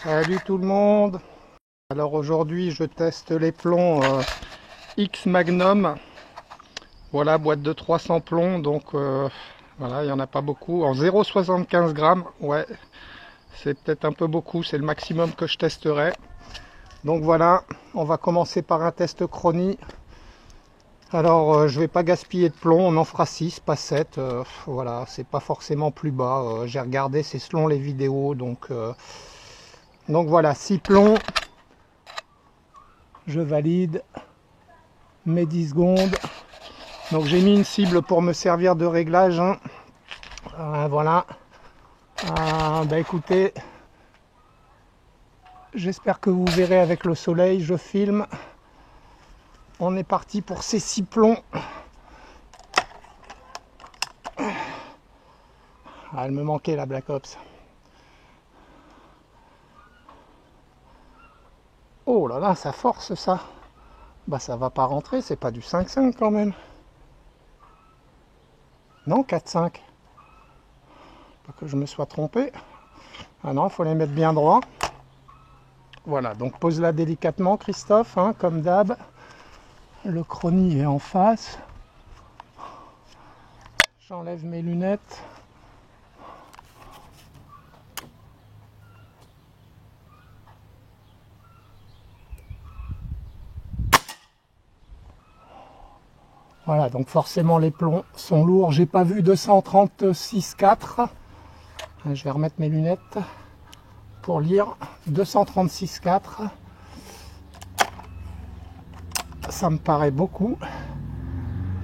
Salut tout le monde. Alors aujourd'hui je teste les plombs X Magnum. Voilà, boîte de 300 plombs, donc voilà, il n'y en a pas beaucoup. En 0,75 grammes, ouais, c'est peut-être un peu beaucoup, c'est le maximum que je testerai. Donc voilà, on va commencer par un test chronie. Alors je vais pas gaspiller de plomb, on en fera 6, pas 7. Voilà, c'est pas forcément plus bas. J'ai regardé, c'est selon les vidéos, donc voilà, 6 plombs. Je valide mes 10 secondes. Donc j'ai mis une cible pour me servir de réglage. Voilà. Bah écoutez, j'espère que vous verrez avec le soleil. Je filme. On est parti pour ces 6 plombs. Elle me manquait la Black Ops. Oh là là, ça force ça. Bah ça va pas rentrer, c'est pas du 5,5 quand même. Non, 4,5. Pas que je me sois trompé. Ah non, il faut les mettre bien droit. Voilà, donc pose-la délicatement Christophe, hein, comme d'hab. Le chrony est en face. J'enlève mes lunettes. Voilà, donc forcément les plombs sont lourds. J'ai pas vu 236,4. Je vais remettre mes lunettes pour lire. 236,4. Ça me paraît beaucoup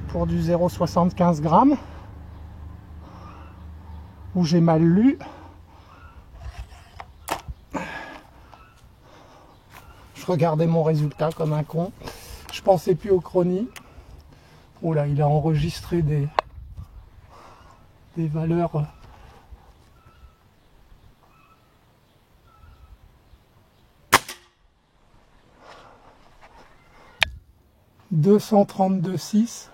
pour du 0,75 grammes. Où j'ai mal lu. Je regardais mon résultat comme un con. Je pensais plus au chronie. Oh là, il a enregistré des valeurs. « 232,6 ».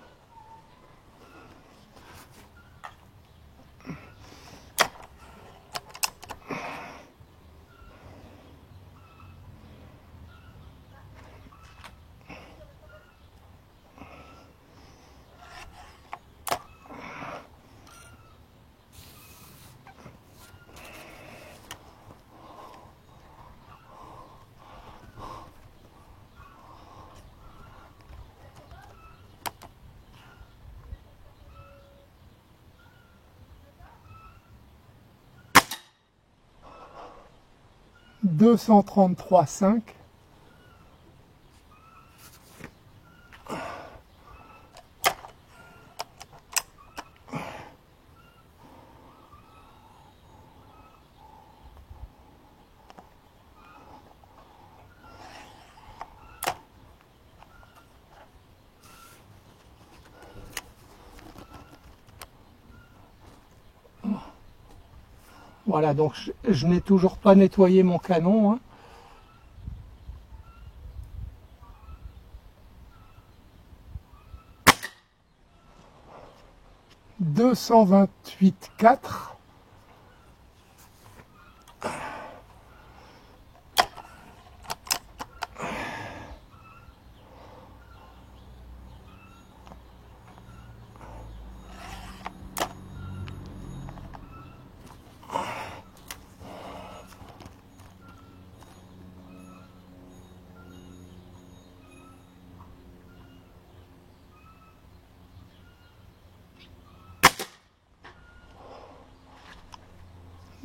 « 233,5 ». Voilà, donc je n'ai toujours pas nettoyé mon canon. Hein. « 228,4 ».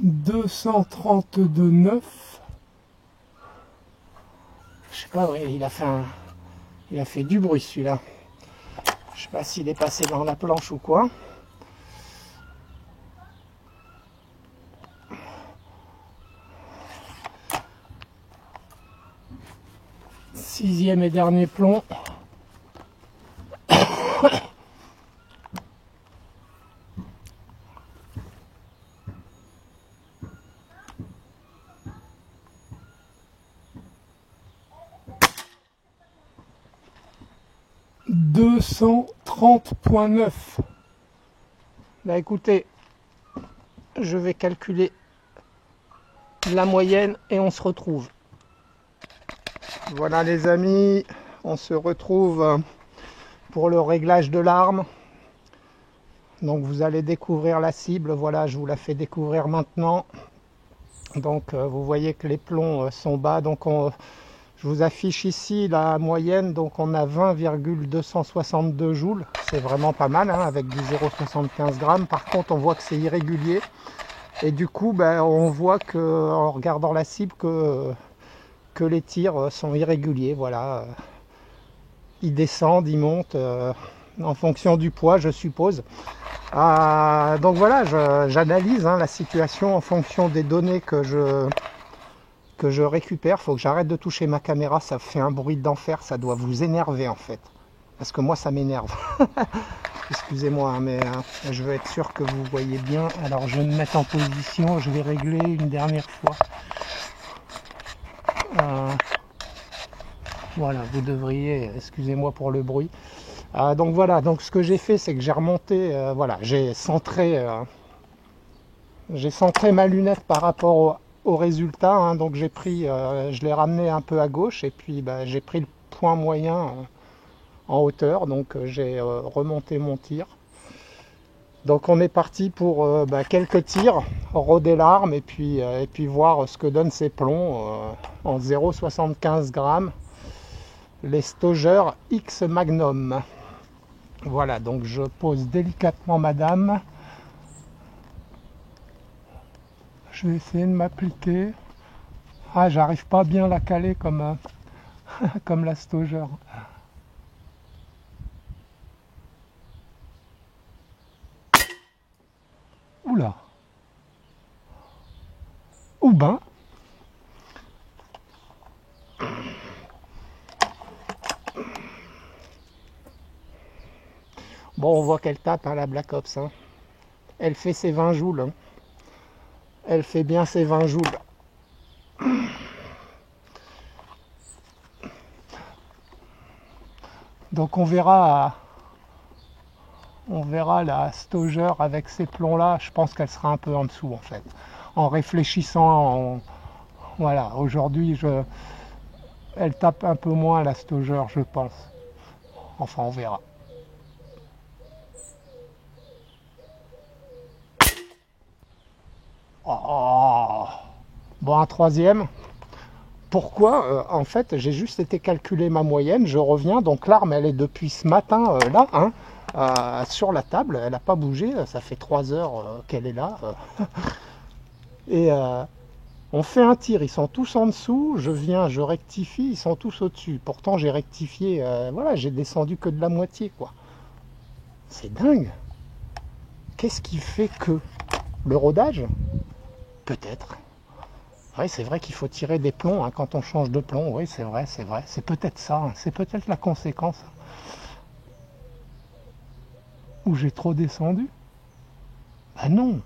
« 232,9 ». Je sais pas, ouais, il a fait du bruit celui-là. Je sais pas s'il est passé dans la planche ou quoi. Sixième et dernier plomb. « 230,9 ». Là écoutez, je vais calculer la moyenne et on se retrouve. Voilà les amis, on se retrouve pour le réglage de l'arme. Donc vous allez découvrir la cible, voilà, je vous la fais découvrir maintenant. Donc vous voyez que les plombs sont bas, donc je vous affiche ici la moyenne, donc on a 20,262 joules, c'est vraiment pas mal hein, avec du 0,75 grammes. Par contre on voit que c'est irrégulier et du coup on voit que en regardant la cible que les tirs sont irréguliers, voilà. Ils descendent, ils montent en fonction du poids je suppose. Donc voilà, j'analyse la situation en fonction des données que je récupère. Il faut que j'arrête de toucher ma caméra, ça fait un bruit d'enfer, ça doit vous énerver en fait. Parce que moi ça m'énerve. Excusez-moi, mais je veux être sûr que vous voyez bien. Alors je vais me mettre en position, je vais régler une dernière fois. Voilà, vous devriez, excusez-moi pour le bruit. Donc voilà, donc ce que j'ai fait, c'est que j'ai remonté, voilà, j'ai centré ma lunette par rapport au résultat, hein, donc j'ai pris, je l'ai ramené un peu à gauche et puis j'ai pris le point moyen en hauteur, donc j'ai remonté mon tir. Donc on est parti pour quelques tirs, roder l'arme et puis voir ce que donnent ces plombs en 0,75 grammes, les Stoeger X Magnum. Voilà, donc je pose délicatement ma dame. Je vais essayer de m'appliquer. Ah, j'arrive pas bien à la caler comme, comme la Stoeger. Oula. Ou ben. Bon, on voit qu'elle tape la Black Ops. Hein. Elle fait ses 20 joules. Hein. Elle fait bien ses 20 joules. Donc on verra la Stoeger avec ces plombs là, je pense qu'elle sera un peu en dessous en fait. En réfléchissant, voilà, aujourd'hui elle tape un peu moins la Stoeger je pense. Enfin on verra. Oh. Bon, un troisième. Pourquoi en fait, j'ai juste été calculer ma moyenne, je reviens, donc l'arme, elle est depuis ce matin là, hein, sur la table, elle n'a pas bougé, ça fait 3 heures qu'elle est là. Et on fait un tir, ils sont tous en dessous, je viens, je rectifie, ils sont tous au-dessus. Pourtant, j'ai rectifié, voilà, j'ai descendu que de la moitié, quoi. C'est dingue. Qu'est-ce qui fait que le rodage? Peut-être. Oui, c'est vrai qu'il faut tirer des plombs hein, quand on change de plomb. Oui, c'est vrai, c'est vrai. C'est peut-être ça, hein. C'est peut-être la conséquence. Ou j'ai trop descendu? Ben non.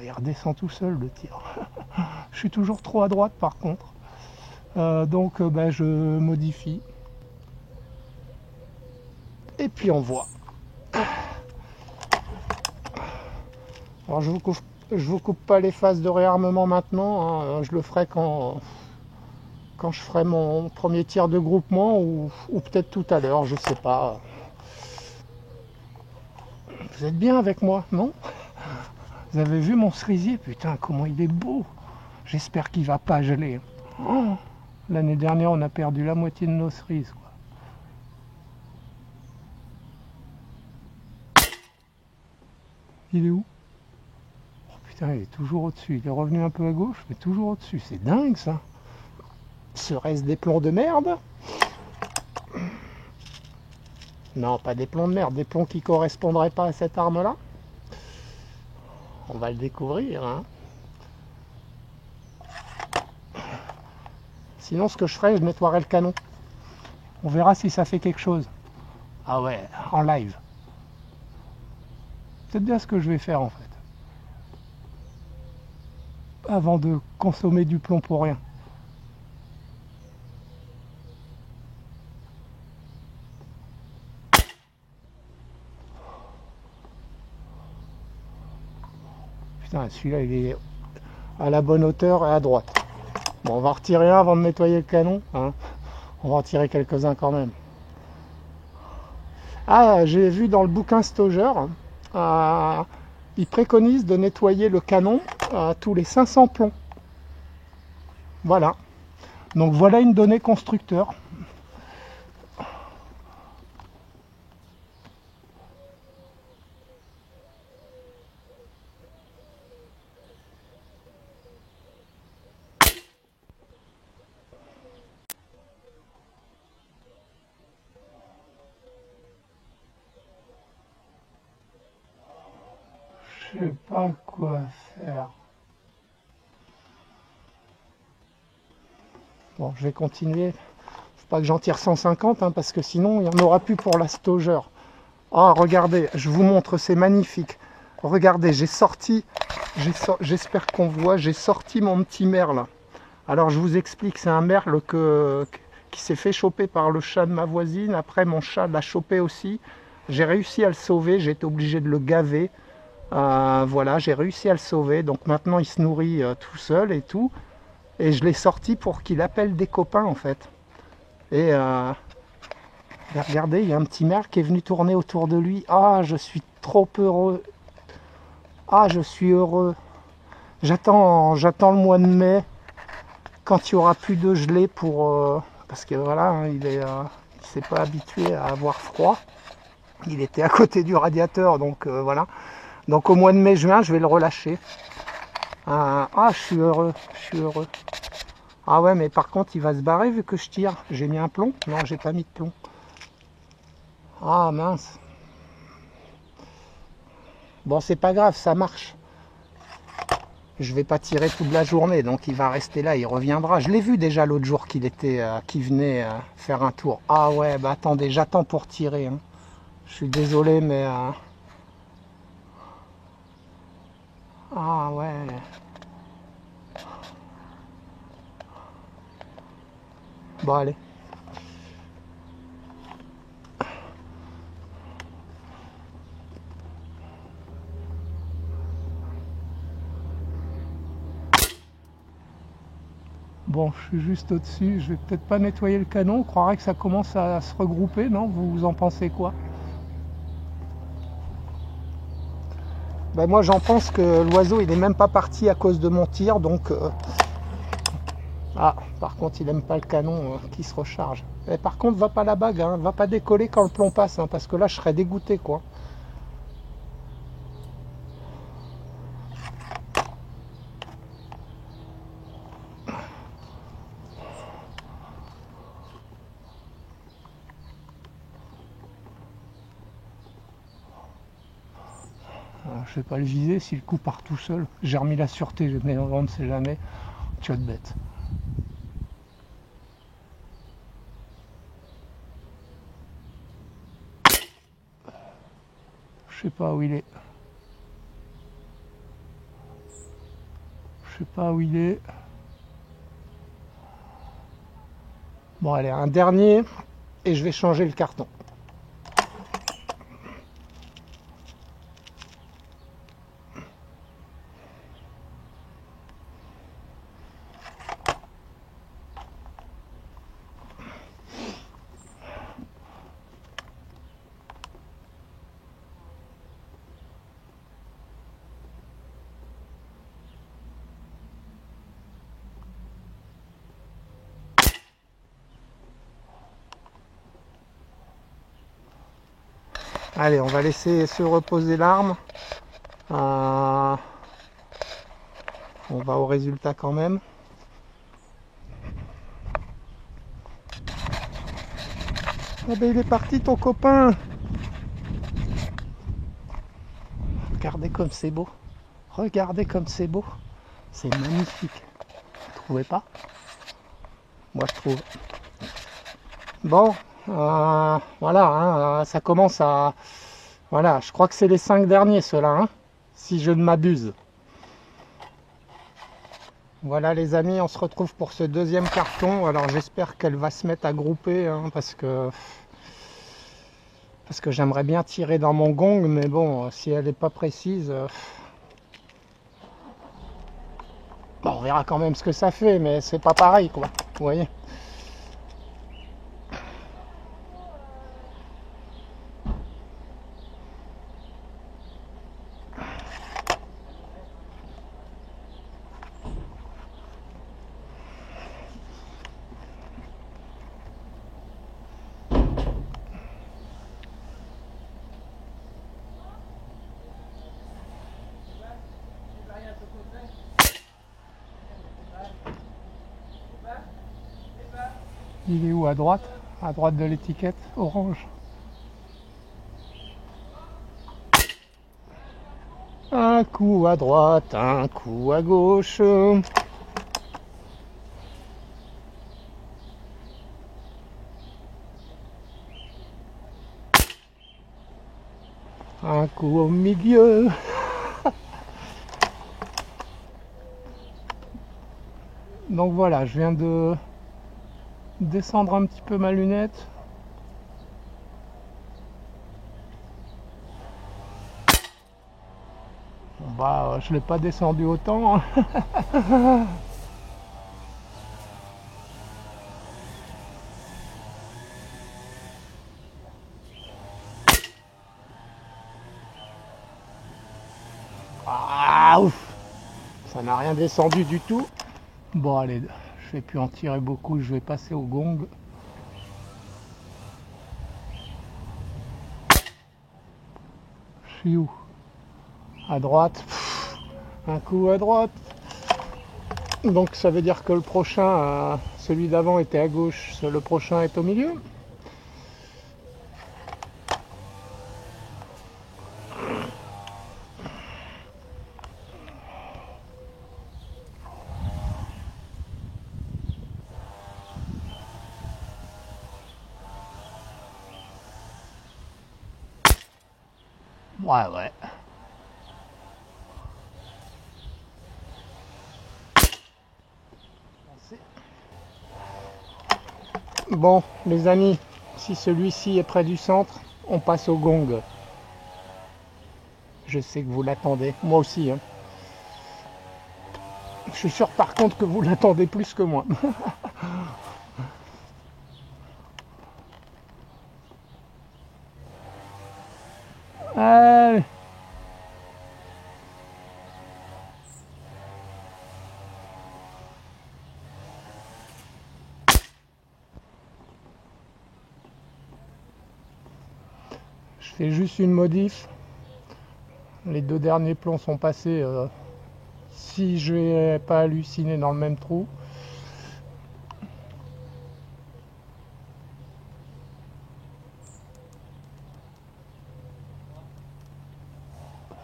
Il redescend tout seul le tir. Je suis toujours trop à droite par contre. Donc je modifie. Et puis on voit. Alors je vous coupe pas les phases de réarmement maintenant, hein. Je le ferai quand je ferai mon premier tir de groupement ou peut-être tout à l'heure, je sais pas. Vous êtes bien avec moi, non? Vous avez vu mon cerisier? Putain, comment il est beau! J'espère qu'il va pas geler. Oh, l'année dernière, on a perdu la moitié de nos cerises, quoi. Il est où? Oh putain, il est toujours au-dessus. Il est revenu un peu à gauche, mais toujours au-dessus. C'est dingue, ça. Serait-ce des plombs de merde? Non, pas des plombs de merde. Des plombs qui correspondraient pas à cette arme-là. On va le découvrir, hein. Sinon, ce que je ferais, je nettoierais le canon. On verra si ça fait quelque chose. Ah ouais, en live. C'est bien ce que je vais faire, en fait. Avant de consommer du plomb pour rien. putain, celui-là il est à la bonne hauteur et à droite. Bon, on va retirer un avant de nettoyer le canon, hein. On va en tirer quelques-uns quand même. Ah, j'ai vu dans le bouquin Stauger, il préconise de nettoyer le canon tous les 500 plombs. Voilà. Donc voilà une donnée constructeur. Je sais pas quoi faire. Bon, je vais continuer. Faut pas que j'en tire 150, hein, parce que sinon il n'y en aura plus pour la Stauger. Ah, regardez, je vous montre, c'est magnifique. Regardez, j'ai sorti, j'espère qu'on voit, j'ai sorti mon petit merle. Alors je vous explique, c'est un merle qui s'est fait choper par le chat de ma voisine. Après, mon chat l'a chopé aussi. J'ai réussi à le sauver, j'ai été obligé de le gaver. Voilà, j'ai réussi à le sauver. Donc maintenant, il se nourrit tout seul et tout. Et je l'ai sorti pour qu'il appelle des copains, en fait. Et regardez, il y a un petit merle qui est venu tourner autour de lui. Ah, je suis trop heureux. Ah, je suis heureux. J'attends le mois de mai, quand il n'y aura plus de gelée pour... parce que voilà, hein, il s'est pas habitué à avoir froid. Il était à côté du radiateur, donc voilà. Donc au mois de mai-juin, je vais le relâcher. Je suis heureux, je suis heureux. Ah ouais, mais par contre, il va se barrer vu que je tire. J'ai mis un plomb? Non, j'ai pas mis de plomb. Ah mince. Bon, c'est pas grave, ça marche. Je vais pas tirer toute la journée, donc il va rester là, il reviendra. Je l'ai vu déjà l'autre jour qu'il venait faire un tour. Ah ouais, bah attendez, j'attends pour tirer, hein. Je suis désolé, mais... Ah ouais. Bon, allez. Bon, je suis juste au-dessus, je vais peut-être pas nettoyer le canon, on croirait que ça commence à se regrouper, non? Vous en pensez quoi? Ben moi j'en pense que l'oiseau il est même pas parti à cause de mon tir, donc... Ah, par contre il aime pas le canon qui se recharge. Et par contre va pas la bague, hein, va pas décoller quand le plomb passe, hein, parce que là je serais dégoûté quoi. Alors, je vais pas le viser si le coup part tout seul. J'ai remis la sûreté, mais on ne sait jamais. Tu vas te bête. Je sais pas où il est. Je sais pas où il est. Bon allez, un dernier et je vais changer le carton. Allez, on va laisser se reposer l'arme. On va au résultat quand même. Ah ben il est parti ton copain. Regardez comme c'est beau. Regardez comme c'est beau. C'est magnifique. Vous trouvez pas? Moi je trouve. Bon, voilà, hein, ça commence à... Voilà, je crois que c'est les 5 derniers ceux-là, hein, si je ne m'abuse. Voilà les amis, on se retrouve pour ce deuxième carton. Alors j'espère qu'elle va se mettre à grouper, hein, parce que j'aimerais bien tirer dans mon gong, mais bon, si elle n'est pas précise... Bon, on verra quand même ce que ça fait, mais c'est pas pareil, quoi. Vous voyez. Il est où, à droite? À droite de l'étiquette orange. Un coup à droite, un coup à gauche. Un coup au milieu. Donc voilà, je viens de descendre un petit peu ma lunette. Bon bah, je l'ai pas descendu autant, hein. Ah, ouf. Ça n'a rien descendu du tout. Bon allez, je vais plus en tirer beaucoup, je vais passer au gong. Je suis où? À droite. Un coup à droite. Donc ça veut dire que le prochain, celui d'avant était à gauche, le prochain est au milieu. Ouais. Bon, les amis, si celui-ci est près du centre, on passe au gong. Je sais que vous l'attendez, moi aussi, hein. Je suis sûr par contre que vous l'attendez plus que moi. Allez. Je fais juste une modif. Les deux derniers plombs sont passés. Si je n'ai pas halluciné dans le même trou.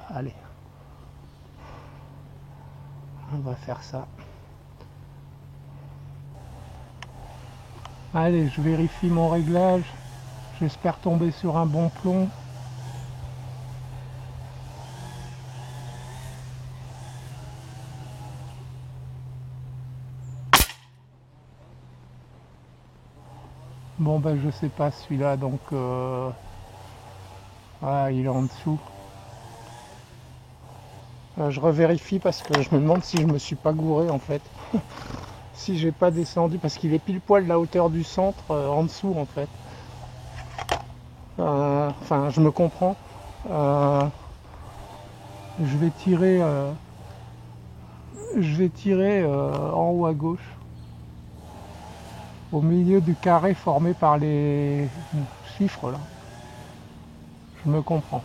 Allez. On va faire ça. Allez, je vérifie mon réglage. J'espère tomber sur un bon plomb. Bon ben je sais pas celui-là, donc ah, il est en dessous. Je revérifie parce que je me demande si je me suis pas gouré en fait. Si j'ai pas descendu, parce qu'il est pile poil de la hauteur du centre, en dessous en fait. Enfin, je me comprends. Je vais tirer, en haut à gauche, au milieu du carré formé par les chiffres là. Je me comprends.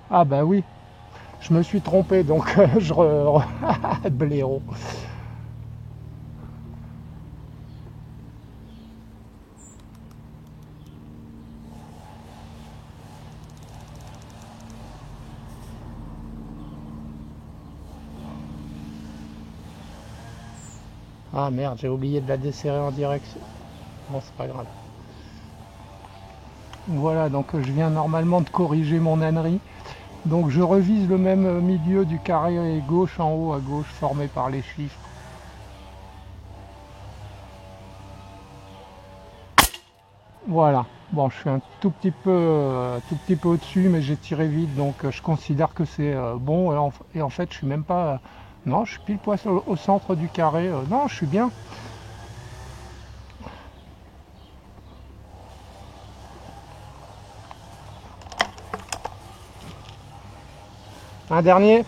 Ah bah oui, je me suis trompé donc blaireau. Ah merde, j'ai oublié de la desserrer en direction. Bon, c'est pas grave. Voilà, donc je viens normalement de corriger mon ânerie. Donc je revise le même milieu du carré gauche en haut à gauche formé par les chiffres. Voilà. Bon, je suis un tout petit peu au-dessus, mais j'ai tiré vite, donc je considère que c'est bon. Et en fait, je suis même pas... non, je suis pile poil au centre du carré. Non, je suis bien. Un dernier.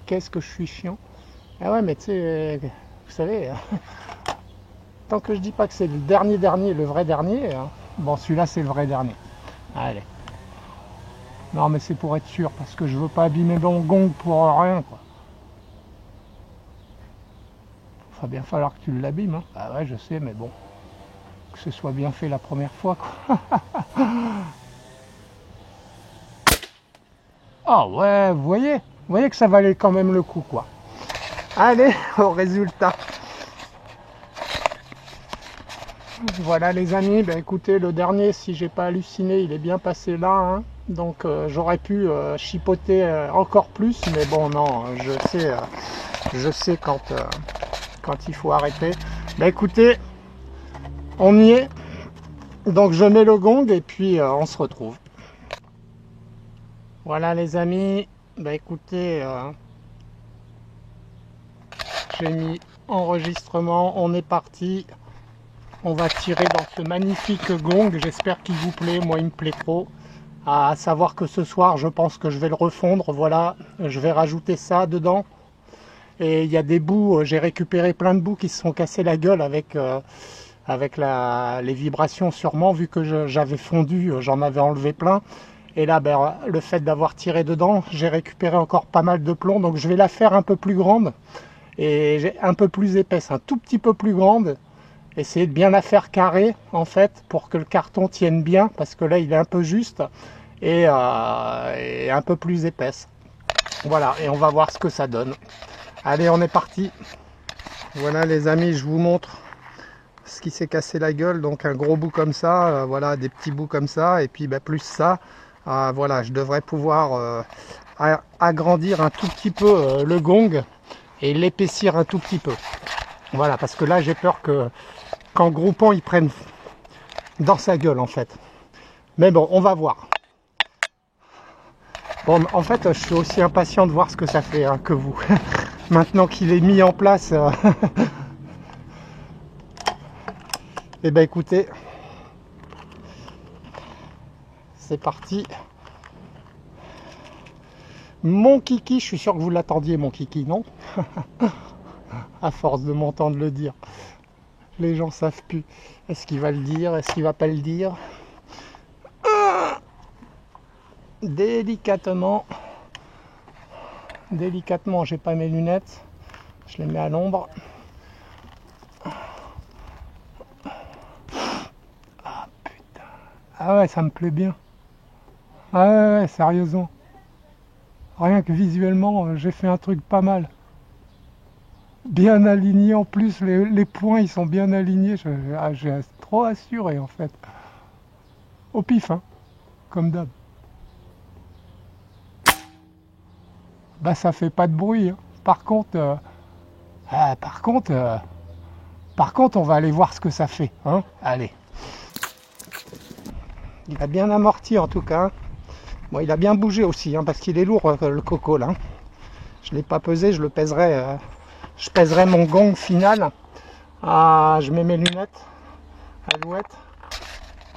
Qu'est-ce que je suis chiant. Ah ouais, mais tu sais, vous savez, tant que je dis pas que c'est le dernier, le vrai dernier, hein. Bon, celui-là, c'est le vrai dernier. Allez. Non, mais c'est pour être sûr, parce que je veux pas abîmer mon gong pour rien, quoi. Va bien falloir que tu l'abîmes, hein. Ah ouais, je sais, mais bon, que ce soit bien fait la première fois, quoi. Ah ouais, vous voyez que ça valait quand même le coup, quoi. Allez, au résultat. Voilà les amis, ben écoutez, le dernier, si j'ai pas halluciné, il est bien passé là, hein. Donc j'aurais pu chipoter encore plus, mais bon non, je sais quand il faut arrêter. Ben écoutez, on y est. Donc je mets le gong et puis on se retrouve. Voilà les amis, ben écoutez, j'ai mis enregistrement, on est parti. On va tirer dans ce magnifique gong, j'espère qu'il vous plaît, moi il me plaît trop. À savoir que ce soir, je pense que je vais le refondre, voilà, je vais rajouter ça dedans. Et il y a des bouts, j'ai récupéré plein de bouts qui se sont cassés la gueule avec les vibrations sûrement, vu que j'avais fondu, j'en avais enlevé plein. Et là, ben, le fait d'avoir tiré dedans, j'ai récupéré encore pas mal de plomb, donc je vais la faire un peu plus grande et un peu plus épaisse, un tout petit peu plus grande. Essayer de bien la faire carrée en fait pour que le carton tienne bien, parce que là il est un peu juste et un peu plus épaisse. Voilà, et on va voir ce que ça donne. Allez, on est parti. Voilà les amis, je vous montre ce qui s'est cassé la gueule. Donc un gros bout comme ça, voilà, des petits bouts comme ça, et puis bah, plus ça. Voilà, je devrais pouvoir agrandir un tout petit peu le gong et l'épaissir un tout petit peu. Voilà, parce que là j'ai peur que qu'en groupant ils prennent dans sa gueule en fait. Mais bon, on va voir. Bon, en fait, je suis aussi impatient de voir ce que ça fait hein, que vous. Maintenant qu'il est mis en place, et ben écoutez, c'est parti. Mon kiki, je suis sûr que vous l'attendiez, mon kiki, non? À force de m'entendre le dire, les gens savent plus. Est-ce qu'il va le dire? Est-ce qu'il va pas le dire? Délicatement, j'ai pas mes lunettes, je les mets à l'ombre. Ah putain, ah ouais, ça me plaît bien. Ah ouais, sérieusement. Rien que visuellement, j'ai fait un truc pas mal. Bien aligné en plus, les points ils sont bien alignés. J'ai trop assuré en fait. Au pif, hein, comme d'hab. Bah ça fait pas de bruit. Hein. Par contre, on va aller voir ce que ça fait. Hein. Allez. Il a bien amorti en tout cas. Bon, il a bien bougé aussi, hein, parce qu'il est lourd le coco là. Je l'ai pas pesé, je pèserai mon gong final. Je mets mes lunettes. Alouette.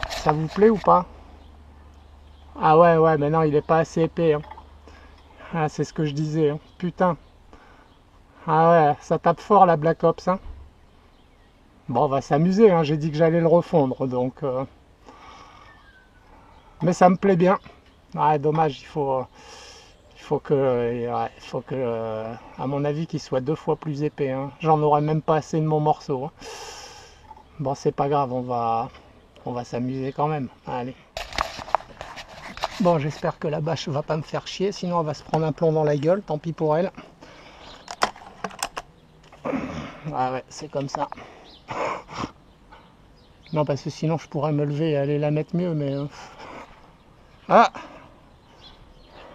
Ça vous plaît ou pas? Ah ouais, mais non, il est pas assez épais. Hein. Ah, c'est ce que je disais. Hein. Putain. Ah ouais, ça tape fort la Black Ops. Hein. Bon, on va s'amuser. Hein. J'ai dit que j'allais le refondre, donc. Mais ça me plaît bien. Ah, dommage, il faut que, à mon avis, qu'il soit 2 fois plus épais. Hein. J'en aurais même pas assez de mon morceau. Hein. Bon, c'est pas grave, on va s'amuser quand même. Allez. Bon, j'espère que la bâche va pas me faire chier, sinon elle va se prendre un plomb dans la gueule, tant pis pour elle. Ah ouais, c'est comme ça. Non, parce que sinon je pourrais me lever et aller la mettre mieux, mais... Ah!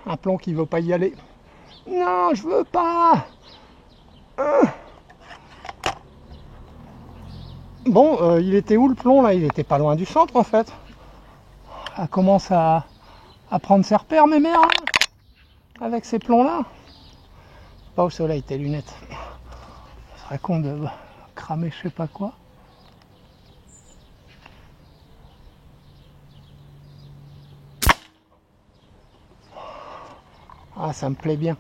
Un plomb qui veut pas y aller. Non, je veux pas! Bon, il était où le plomb là? Il était pas loin du centre en fait. Elle commence à prendre ses repères, mes mères, là, avec ces plombs là. Pas au soleil tes lunettes. Ce serait con de cramer je sais pas quoi. Ah, ça me plaît bien.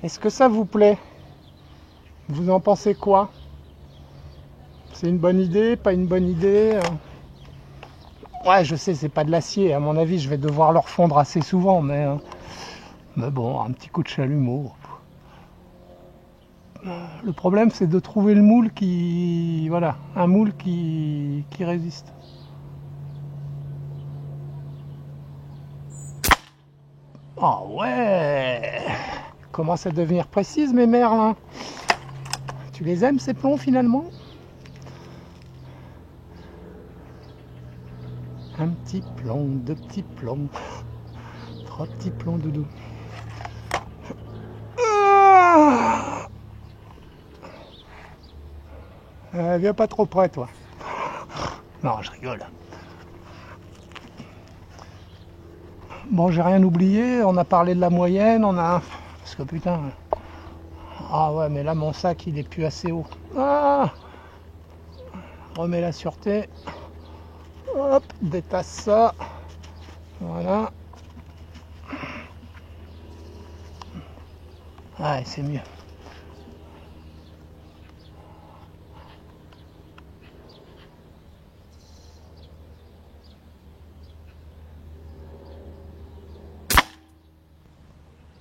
Est-ce que ça vous plaît? Vous en pensez quoi? C'est une bonne idée, pas une bonne idée? Ouais, je sais, c'est pas de l'acier. À mon avis, je vais devoir le refondre assez souvent, mais bon, un petit coup de chalumeau. Le problème, c'est de trouver le moule qui... Voilà, un moule qui résiste. Ah ouais! Commence à devenir précise, mes mères, là. Tu les aimes, ces plombs, finalement? Un petit plomb, deux petits plombs, trois petits plombs, doudou. Viens pas trop près, toi. Non, je rigole. Bon, j'ai rien oublié. On a parlé de la moyenne. On a... Parce que putain... Ah ouais, mais là, mon sac, il est plus assez haut. Ah, remets la sûreté. Hop, détasse ça. Voilà. Ouais, c'est mieux.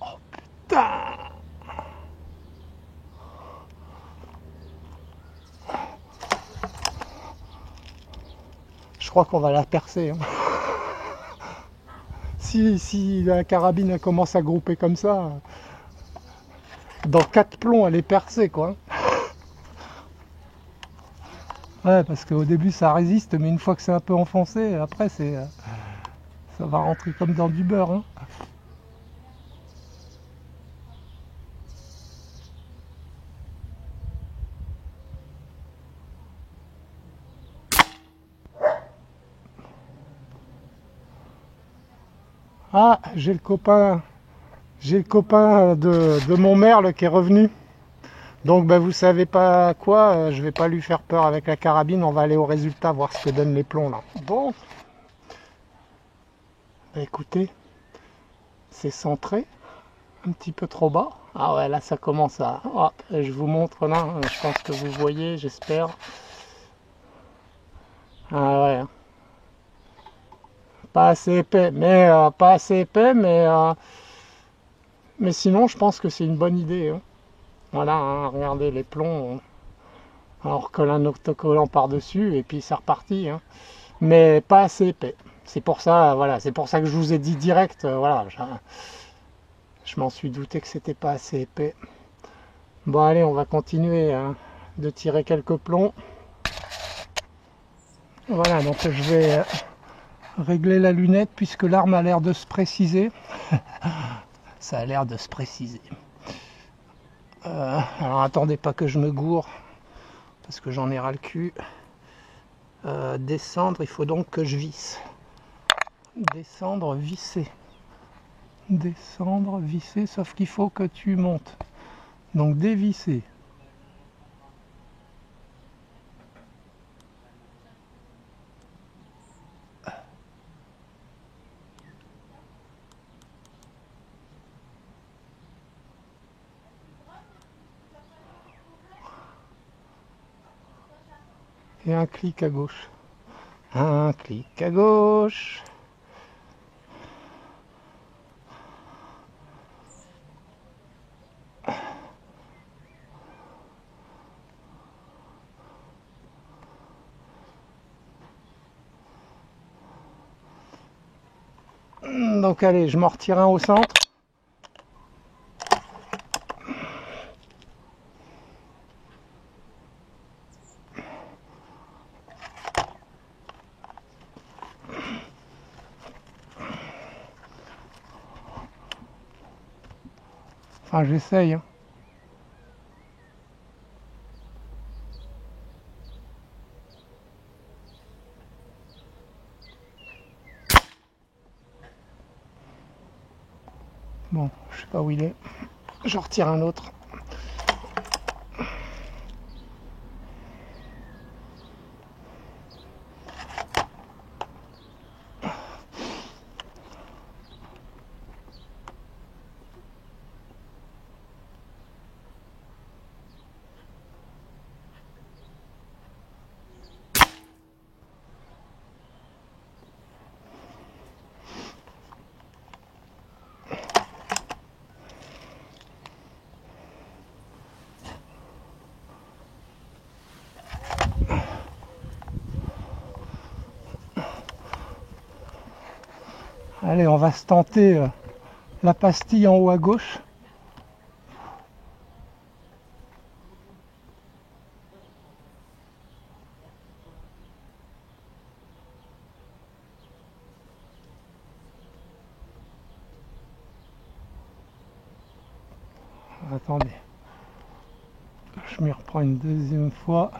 Oh putain! Je crois qu'on va la percer. Hein. Si la carabine commence à grouper comme ça, dans 4 plombs, elle est percée, quoi. Ouais, parce qu'au début, ça résiste, mais une fois que c'est un peu enfoncé, après, ça va rentrer comme dans du beurre. Hein. Ah, j'ai le copain de mon merle qui est revenu. Donc ben, vous savez pas quoi, je vais pas lui faire peur avec la carabine, on va aller au résultat, voir ce que donnent les plombs là. Bon, bah, écoutez, c'est centré, un petit peu trop bas. Ah ouais, là ça commence à... Oh, je vous montre là, je pense que vous voyez, j'espère. Ah ouais, pas assez épais, mais sinon je pense que c'est une bonne idée. Hein. Voilà, hein, regardez les plombs, on recolle un autocollant par-dessus et puis c'est reparti. Hein. Mais pas assez épais. C'est pour ça, voilà, c'est pour ça que je vous ai dit direct, voilà, je m'en suis douté que c'était pas assez épais. Bon allez, on va continuer hein, de tirer quelques plombs. Voilà, donc je vais régler la lunette puisque l'arme a l'air de se préciser. Ça a l'air de se préciser. Alors attendez pas que je me gourre parce que j'en ai ras le cul. Descendre, il faut donc que je visse. Descendre, visser. Descendre, visser, sauf qu'il faut que tu montes. Donc dévisser. Et un clic à gauche. Un clic à gauche. Donc allez, je m'en retire un au centre. Enfin, j'essaye. Hein. Bon, je sais pas où il est. J'en retire un autre. Allez, on va se tenter la pastille en haut à gauche. Attendez, je m'y reprends une deuxième fois.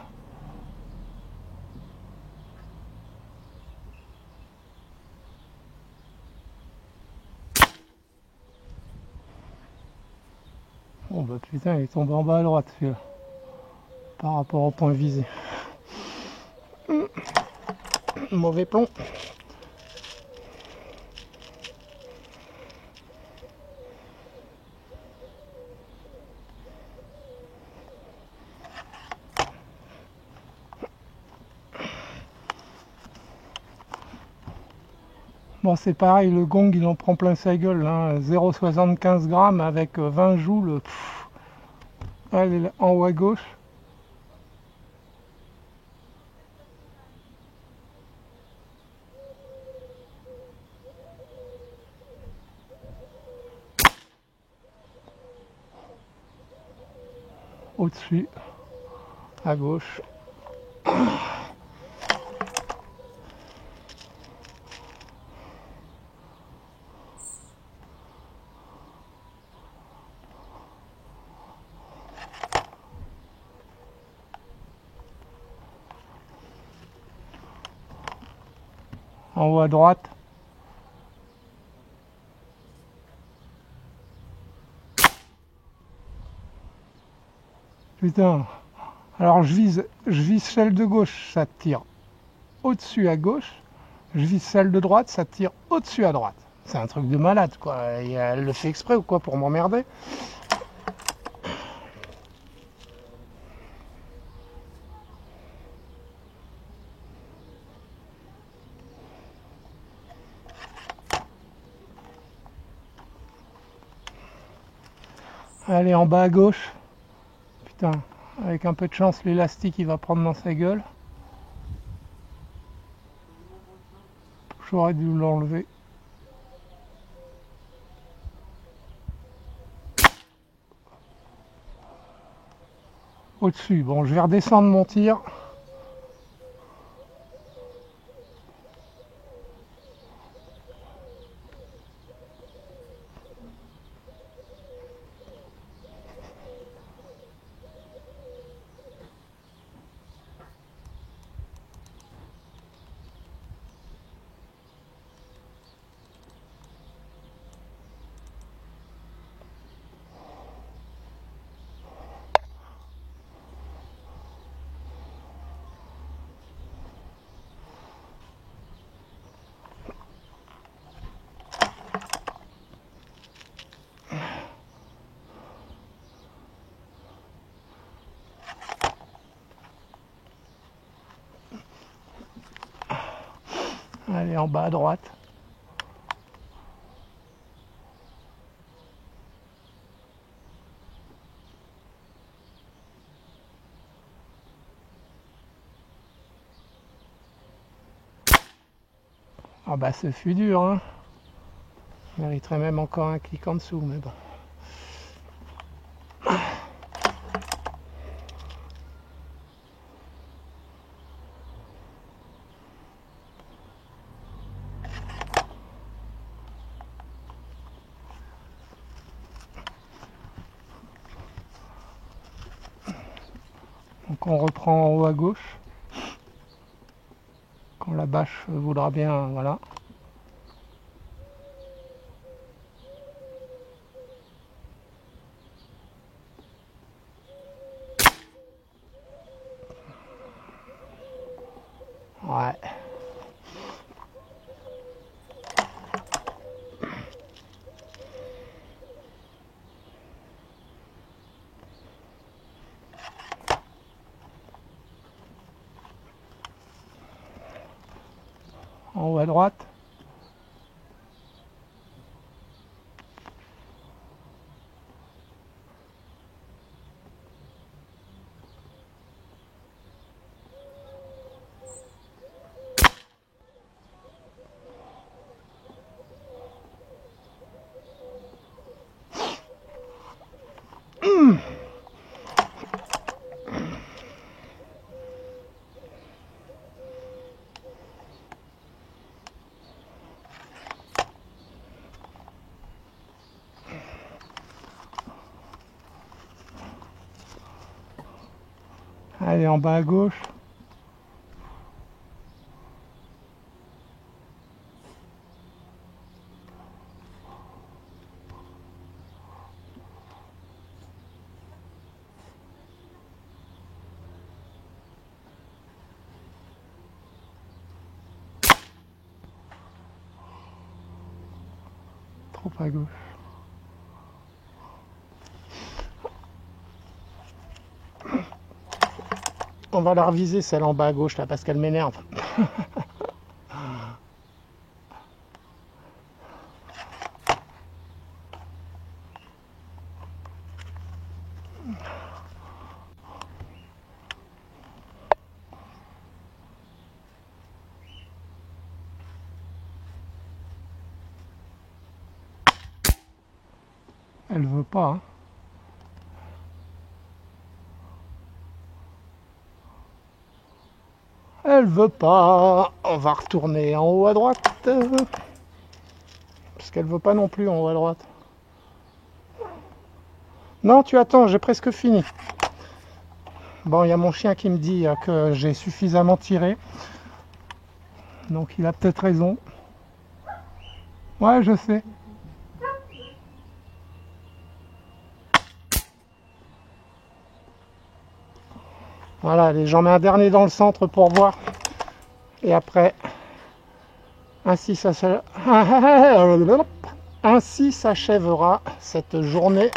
Oh bah putain, il est tombé en bas à droite celui-là, par rapport au point visé. Mauvais plomb. Bon, c'est pareil, le gong il en prend plein sa gueule, hein. 0,75 grammes avec 20 joules. Allez, en haut à gauche. Au-dessus, à gauche. En haut à droite. Putain. Alors je vise celle de gauche, ça tire au-dessus à gauche. Je vise celle de droite, ça tire au-dessus à droite. C'est un truc de malade, quoi. Et elle le fait exprès ou quoi pour m'emmerder? Allez, en bas à gauche. Putain, avec un peu de chance, l'élastique il va prendre dans sa gueule. J'aurais dû l'enlever. Au-dessus. Bon, je vais redescendre mon tir. Allez, en bas à droite. Ah bah ce fut dur, hein. Je mériterais même encore un clic en dessous, mais bon. Donc on reprend en haut à gauche. Quand la bâche voudra bien, voilà. Ouais. En haut à droite. Allez, en bas à gauche. Trop à gauche. On va la reviser celle en bas à gauche là parce qu'elle m'énerve. Elle veut pas, hein. Elle veut pas. On va retourner en haut à droite. Parce qu'elle veut pas non plus en haut à droite. Non, tu attends, j'ai presque fini. Bon, il y a mon chien qui me dit que j'ai suffisamment tiré. Donc il a peut-être raison. Ouais, je sais. Voilà, allez, j'en mets un dernier dans le centre pour voir. Et après, ainsi s'achèvera cette journée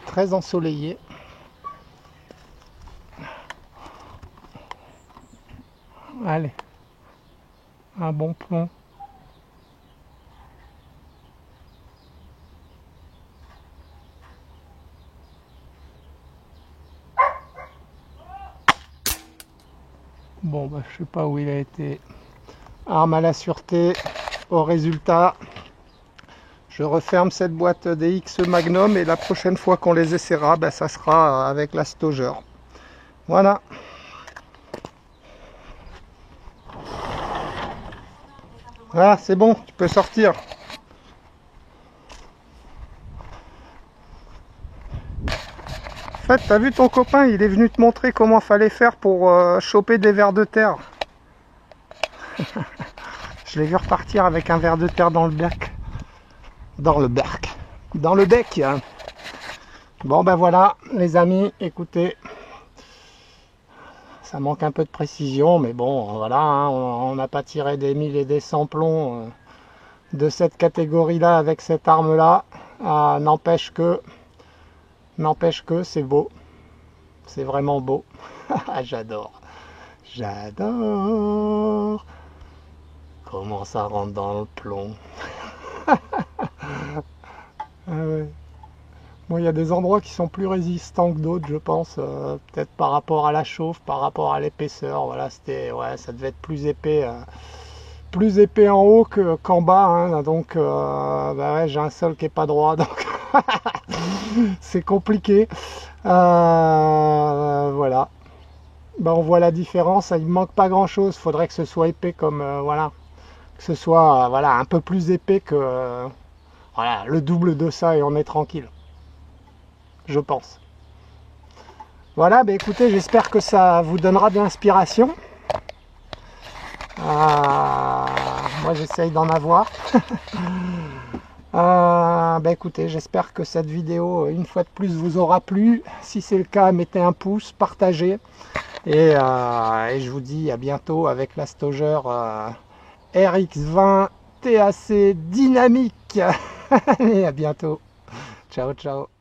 très ensoleillée. Allez, un bon plomb. Bon, bah, je sais pas où il a été. Arme à la sûreté. Au résultat, je referme cette boîte DX Magnum et la prochaine fois qu'on les essaiera, bah, ça sera avec la Stauger. Voilà. Voilà, c'est bon, tu peux sortir. En fait, t'as vu ton copain, il est venu te montrer comment fallait faire pour choper des vers de terre. Je l'ai vu repartir avec un ver de terre dans le bec. Dans le bec. Dans le bec. Bon ben voilà, les amis, écoutez. Ça manque un peu de précision, mais bon, voilà, hein, on n'a pas tiré des 1000 et des 100 plombs de cette catégorie-là avec cette arme-là. N'empêche que c'est beau. C'est vraiment beau. J'adore. J'adore. Comment ça rentre dans le plomb. Ah ouais. Bon, il y a des endroits qui sont plus résistants que d'autres, je pense. Peut-être par rapport à la chauffe, par rapport à l'épaisseur. Voilà, c'était, ouais, ça devait être plus épais en haut qu'en bas. Hein, donc, bah ouais, j'ai un sol qui est pas droit, donc c'est compliqué. Voilà. Bah, on voit la différence. Il manque pas grand-chose. Faudrait que ce soit épais comme voilà, que ce soit voilà un peu plus épais que voilà le double de ça et on est tranquille. Je pense. Voilà, bah écoutez, j'espère que ça vous donnera de l'inspiration. Moi, j'essaye d'en avoir. Bah écoutez, j'espère que cette vidéo, une fois de plus, vous aura plu. Si c'est le cas, mettez un pouce, partagez. Et je vous dis à bientôt avec la Stoger RX20 TAC dynamique. Allez, à bientôt. Ciao, ciao.